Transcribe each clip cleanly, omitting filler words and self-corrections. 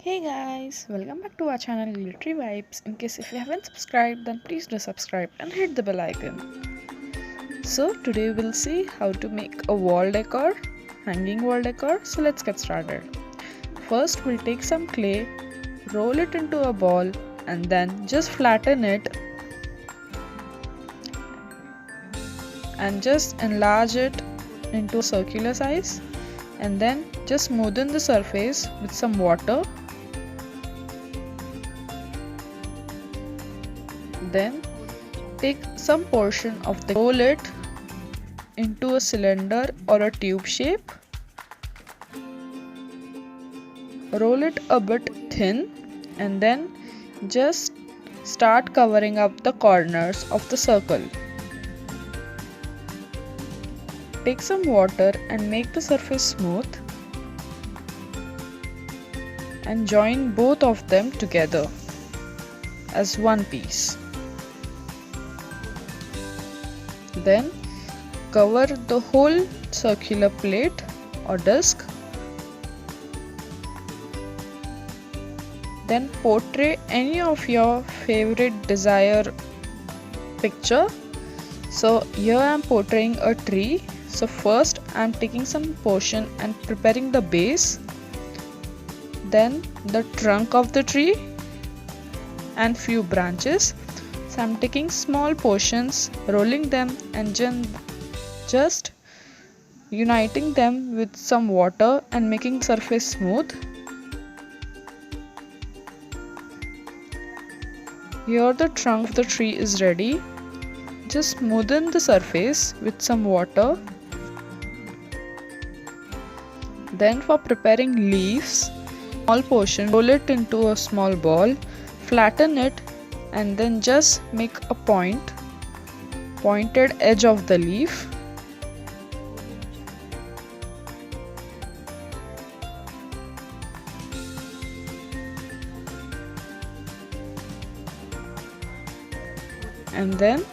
Hey guys, welcome back to our channel Glittery Vibes. In case if you haven't subscribed, then please do subscribe and hit the bell icon. So today we'll see how to make a wall decor, hanging wall decor. So let's get started. First we'll take some clay, roll it into a ball and then just flatten it and just enlarge it into a circular size, and then just smoothen the surface with some water. Then take some portion of the roll it into a cylinder or a tube shape. Roll it a bit thin and then just start covering up the corners of the circle. Take some water and make the surface smooth and join both of them together as one piece. Then cover the whole circular plate or disc. Then portray any of your favorite desired picture. So here I am portraying a tree. So first I am taking some portion and preparing the base, then the trunk of the tree and few branches. So I am taking small portions, rolling them and just uniting them with some water and making the surface smooth. Here the trunk of the tree is ready. Just smoothen the surface with some water. Then for preparing leaves, small portion, roll it into a small ball, flatten it and then just make a pointed edge of the leaf. And then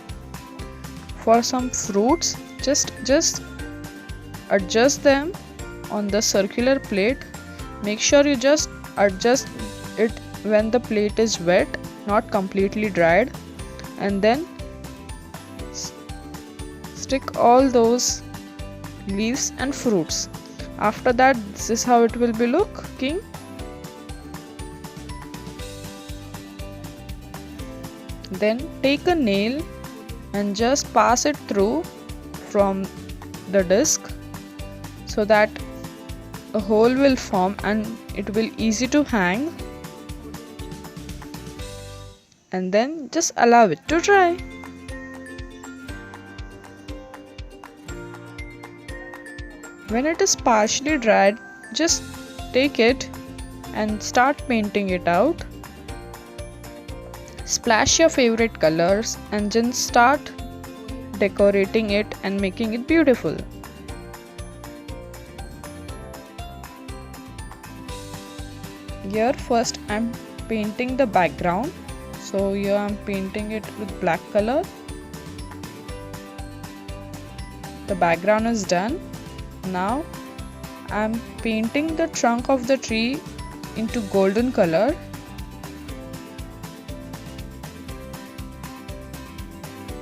for some fruits, just adjust them on the circular plate. Make sure you just adjust it when the plate is wet, not completely dried, and then stick all those leaves and fruits. After that, this is how it will be looking. Then take a nail and just pass it through from the disc so that a hole will form and it will easy to hang, and then just allow it to dry. When it is partially dried, just take it and start painting it out. Splash your favorite colors and then start decorating it and making it beautiful. Here first I am painting the background. So here I am painting it with black color. The background is done. Now I am painting the trunk of the tree into golden color.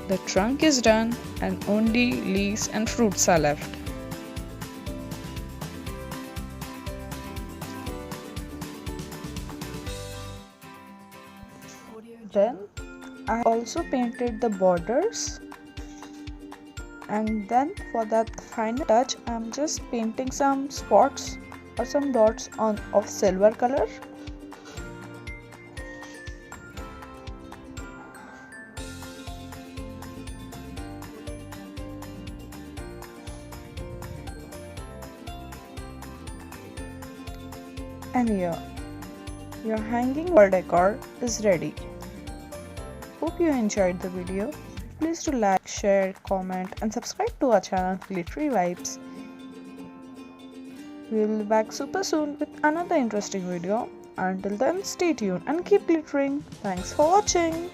The trunk is done and only leaves and fruits are left. Then I also painted the borders, and then for that final touch I am just painting some spots or some dots of silver color. And here your hanging wall decor is ready. Hope you enjoyed the video. Please do like, share, comment and subscribe to our channel Glittery Vibes. We will be back super soon with another interesting video. Until then, stay tuned and keep glittering. Thanks for watching.